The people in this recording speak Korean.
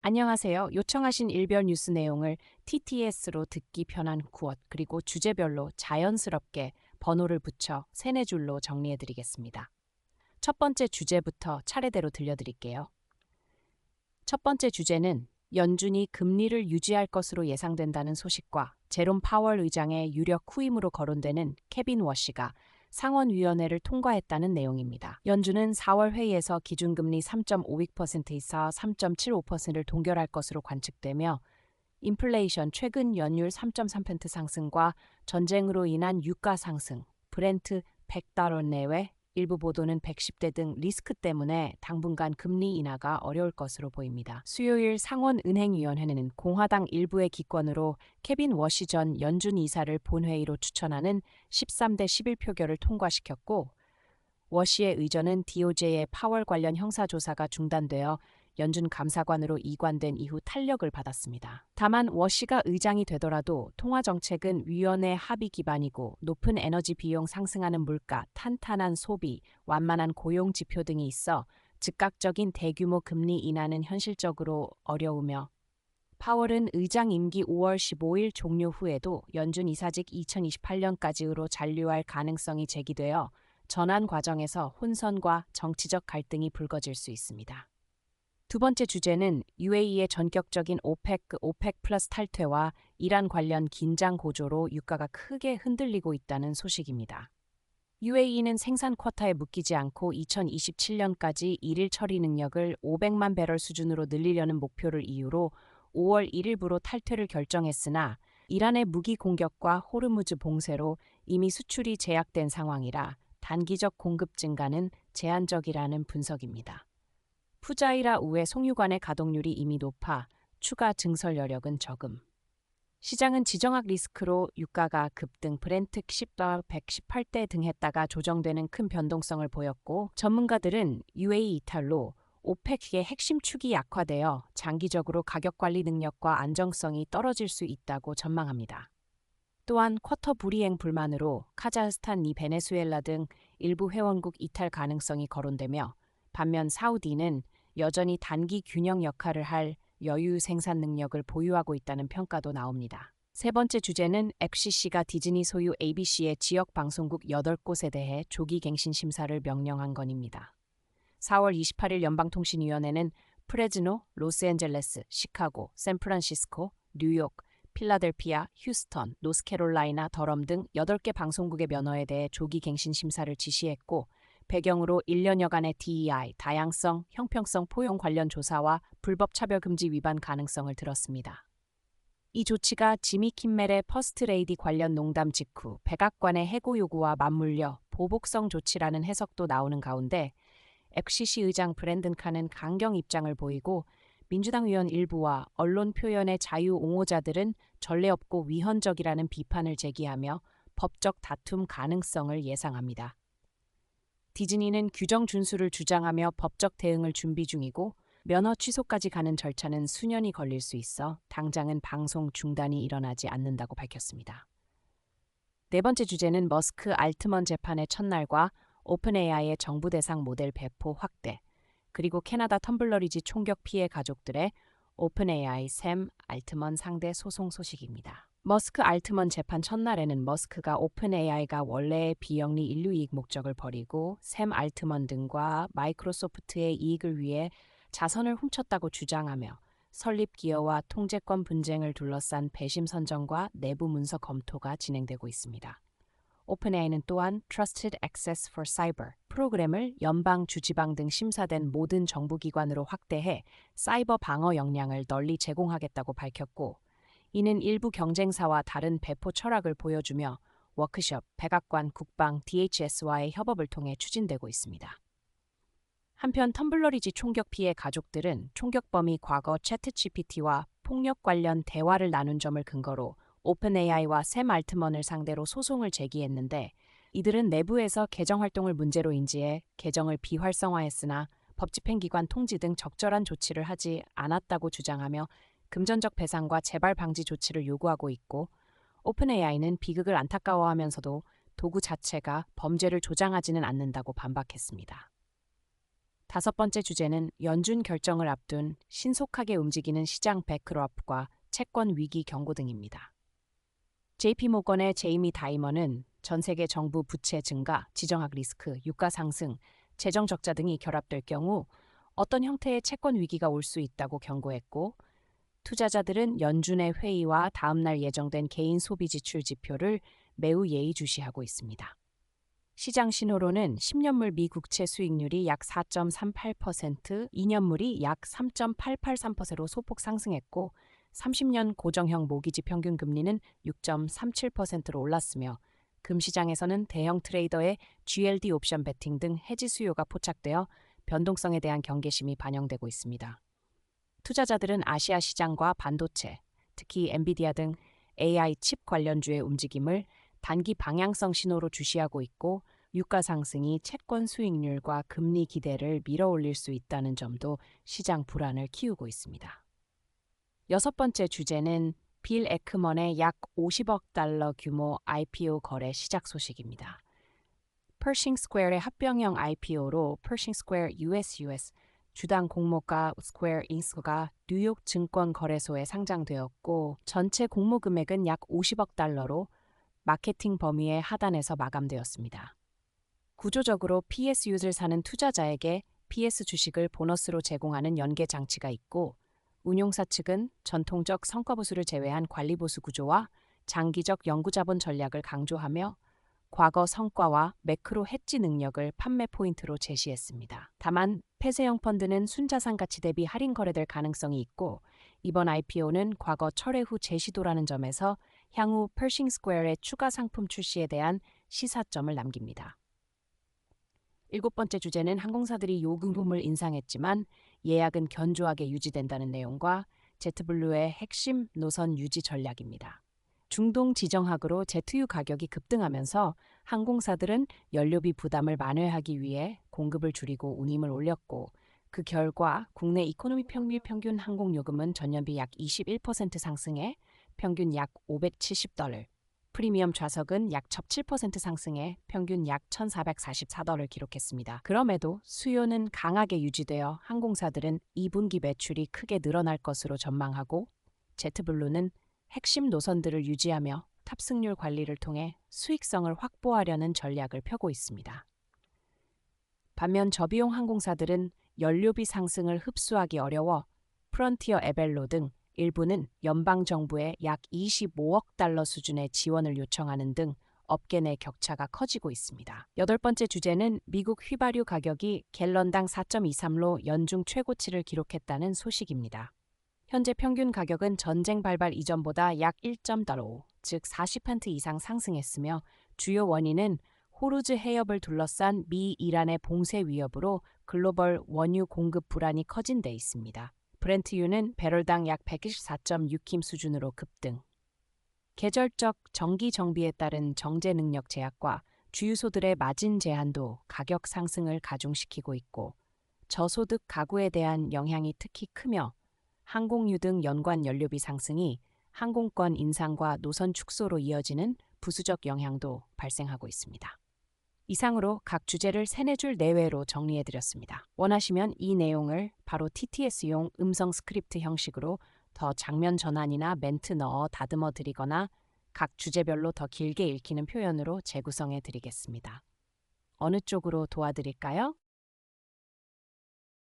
안녕하세요. 요청하신 일별 뉴스 내용을 TTS로 듣기 편한 구엇 그리고 주제별로 자연스럽게 번호를 붙여 세네 줄로 정리해 드리겠습니다. 첫 번째 주제부터 차례대로 들려드릴게요. 첫 번째 주제는 연준이 금리를 유지할 것으로 예상된다는 소식과 제롬 파월 의장의 유력 후임으로 거론되는 케빈 워시가 상원위원회를 통과했다는 내용입니다. 연준은 4월 회의에서 기준금리 3.52%에서 3.75%를 동결할 것으로 관측되며 인플레이션 최근 연율 3.3% 상승과 전쟁으로 인한 유가 상승, 브렌트 100달러 내외, 일부 보도는 110대 등 리스크 때문에 당분간 금리 인하가 어려울 것으로 보입니다. 수요일 상원은행위원회는 공화당 일부의 기권으로 케빈 워시 전 연준 이사를 본회의로 추천하는 13대 11 표결을 통과시켰고, 워시의 의전은 DOJ의 파월 관련 형사조사가 중단되어 연준 감사관으로 이관된 이후 탄력을 받았습니다. 다만 워시가 의장이 되더라도 통화정책은 위원회 합의 기반이고 높은 에너지 비용 상승하는 물가, 탄탄한 소비, 완만한 고용 지표 등이 있어 즉각적인 대규모 금리 인하는 현실적으로 어려우며 파월은 의장 임기 5월 15일 종료 후에도 연준 이사직 2028년까지로 잔류할 가능성이 제기되어 전환 과정에서 혼선과 정치적 갈등이 불거질 수 있습니다. 두 번째 주제는 UAE의 전격적인 오펙 플러스 탈퇴와 이란 관련 긴장 고조로 유가가 크게 흔들리고 있다는 소식입니다. UAE는 생산 쿼타에 묶이지 않고 2027년까지 일일 처리 능력을 500만 배럴 수준으로 늘리려는 목표를 이유로 5월 1일부로 탈퇴를 결정했으나 이란의 무기 공격과 호르무즈 봉쇄로 이미 수출이 제약된 상황이라 단기적 공급 증가는 제한적이라는 분석입니다. 푸자이라 우의 송유관의 가동률이 이미 높아 추가 증설 여력은 적음. 시장은 지정학 리스크로 유가가 급등 브렌트 10달 118대 등 했다가 조정되는 큰 변동성을 보였고, 전문가들은 UAE 이탈로 오펙의 핵심 축이 약화되어 장기적으로 가격 관리 능력과 안정성이 떨어질 수 있다고 전망합니다. 또한 쿼터 불이행 불만으로 카자흐스탄, 베네수엘라 등 일부 회원국 이탈 가능성이 거론되며, 반면 사우디는 여전히 단기 균형 역할을 할 여유 생산 능력을 보유하고 있다는 평가도 나옵니다. 세 번째 주제는 FCC가 디즈니 소유 ABC의 지역 방송국 8곳에 대해 조기 갱신 심사를 명령한 건입니다. 4월 28일 연방통신위원회는 프레즈노, 로스앤젤레스, 시카고, 샌프란시스코, 뉴욕, 필라델피아, 휴스턴, 노스캐롤라이나, 더럼 등 8개 방송국의 면허에 대해 조기 갱신 심사를 지시했고, 배경으로 1년여간의 DEI, 다양성, 형평성 포용 관련 조사와 불법 차별 금지 위반 가능성을 들었습니다. 이 조치가 지미 킴멜의 퍼스트레이디 관련 농담 직후 백악관의 해고 요구와 맞물려 보복성 조치라는 해석도 나오는 가운데 FCC 의장 브랜든 칸은 강경 입장을 보이고, 민주당 의원 일부와 언론 표현의 자유 옹호자들은 전례 없고 위헌적이라는 비판을 제기하며 법적 다툼 가능성을 예상합니다. 디즈니는 규정 준수를 주장하며 법적 대응을 준비 중이고, 면허 취소까지 가는 절차는 수년이 걸릴 수 있어 당장은 방송 중단이 일어나지 않는다고 밝혔습니다. 네 번째 주제는 머스크 알트먼 재판의 첫날과 오픈 AI의 정부 대상 모델 배포 확대, 그리고 캐나다 텀블러리지 총격 피해 가족들의 오픈 AI 샘 알트먼 상대 소송 소식입니다. 머스크 알트먼 재판 첫날에는 머스크가 오픈 AI가 원래의 비영리 인류이익 목적을 버리고 샘 알트먼 등과 마이크로소프트의 이익을 위해 자선을 훔쳤다고 주장하며 설립 기여와 통제권 분쟁을 둘러싼 배심 선정과 내부 문서 검토가 진행되고 있습니다. 오픈AI는 또한 Trusted Access for Cyber 프로그램을 연방, 주지방 등 심사된 모든 정부기관으로 확대해 사이버 방어 역량을 널리 제공하겠다고 밝혔고, 이는 일부 경쟁사와 다른 배포 철학을 보여주며 워크숍, 백악관, 국방, DHS와의 협업을 통해 추진되고 있습니다. 한편 텀블러리지 총격 피해 가족들은 총격범이 과거 챗GPT와 폭력 관련 대화를 나눈 점을 근거로 오픈 AI와 샘 알트먼을 상대로 소송을 제기했는데, 이들은 내부에서 계정 활동을 문제로 인지해 계정을 비활성화했으나 법집행기관 통지 등 적절한 조치를 하지 않았다고 주장하며 금전적 배상과 재발 방지 조치를 요구하고 있고, 오픈 AI는 비극을 안타까워하면서도 도구 자체가 범죄를 조장하지는 않는다고 반박했습니다. 다섯 번째 주제는 연준 결정을 앞둔 신속하게 움직이는 시장 백크롭과 채권 위기 경고 등입니다. JP모건의 제이미 다이머는 전 세계 정부 부채 증가, 지정학 리스크, 유가 상승, 재정 적자 등이 결합될 경우 어떤 형태의 채권 위기가 올 수 있다고 경고했고, 투자자들은 연준의 회의와 다음날 예정된 개인 소비 지출 지표를 매우 예의주시하고 있습니다. 시장 신호로는 10년물 미 국채 수익률이 약 4.38%, 2년물이 약 3.883%로 소폭 상승했고 30년 고정형 모기지 평균 금리는 6.37%로 올랐으며 금시장에서는 대형 트레이더의 GLD 옵션 베팅 등 해지 수요가 포착되어 변동성에 대한 경계심이 반영되고 있습니다. 투자자들은 아시아 시장과 반도체, 특히 엔비디아 등 AI 칩 관련주의 움직임을 단기 방향성 신호로 주시하고 있고, 유가 상승이 채권 수익률과 금리 기대를 밀어올릴 수 있다는 점도 시장 불안을 키우고 있습니다. 여섯 번째 주제는 빌 에크먼의 약 50억 달러 규모 IPO 거래 시작 소식입니다. 퍼싱 스퀘어의 합병형 IPO로 퍼싱 스퀘어 US 주당 공모가 스퀘어 잉스가 뉴욕 증권거래소에 상장되었고 전체 공모 금액은 약 50억 달러로 마케팅 범위의 하단에서 마감되었습니다. 구조적으로 PSU를 사는 투자자에게 PS 주식을 보너스로 제공하는 연계 장치가 있고, 운용사 측은 전통적 성과보수를 제외한 관리보수 구조와 장기적 연구자본 전략을 강조하며 과거 성과와 매크로 해지 능력을 판매 포인트로 제시했습니다. 다만 폐쇄형 펀드는 순자산 가치 대비 할인 거래될 가능성이 있고, 이번 IPO는 과거 철회 후 재시도라는 점에서 향후 퍼싱 스퀘어의 추가 상품 출시에 대한 시사점을 남깁니다. 일곱 번째 주제는 항공사들이 요금을 인상했지만 예약은 견조하게 유지된다는 내용과 제트블루의 핵심 노선 유지 전략입니다. 중동 지정학으로 제트유 가격이 급등하면서 항공사들은 연료비 부담을 만회하기 위해 공급을 줄이고 운임을 올렸고, 그 결과 국내 이코노미 평균 항공요금은 전년비 약 21% 상승해 평균 약 $570, 프리미엄 좌석은 약 17% 상승해 평균 약 $1,444를 기록했습니다. 그럼에도 수요는 강하게 유지되어 항공사들은 2분기 매출이 크게 늘어날 것으로 전망하고, 제트블루는 핵심 노선들을 유지하며 탑승률 관리를 통해 수익성을 확보하려는 전략을 펴고 있습니다. 반면 저비용 항공사들은 연료비 상승을 흡수하기 어려워 프론티어 에벨로 등 일부는 연방정부에 약 25억 달러 수준의 지원을 요청하는 등 업계 내 격차가 커지고 있습니다. 여덟 번째 주제는 미국 휘발유 가격이 갤런당 4.23로 연중 최고치를 기록했다는 소식입니다. 현재 평균 가격은 전쟁 발발 이전보다 약 1.5, 즉 40% 이상 상승했으며 주요 원인은 호르즈 해협을 둘러싼 미 이란의 봉쇄 위협으로 글로벌 원유 공급 불안이 커진 데 있습니다. 브렌트유는 배럴당 약 124.6김 수준으로 급등. 계절적 정기 정비에 따른 정제 능력 제약과 주유소들의 마진 제한도 가격 상승을 가중시키고 있고, 저소득 가구에 대한 영향이 특히 크며 항공유 등 연관 연료비 상승이 항공권 인상과 노선 축소로 이어지는 부수적 영향도 발생하고 있습니다. 이상으로 각 주제를 3-4줄 내외로 정리해드렸습니다. 원하시면 이 내용을 바로 TTS용 음성 스크립트 형식으로 더 장면 전환이나 멘트 넣어 다듬어 드리거나 각 주제별로 더 길게 읽히는 표현으로 재구성해 드리겠습니다. 어느 쪽으로 도와드릴까요?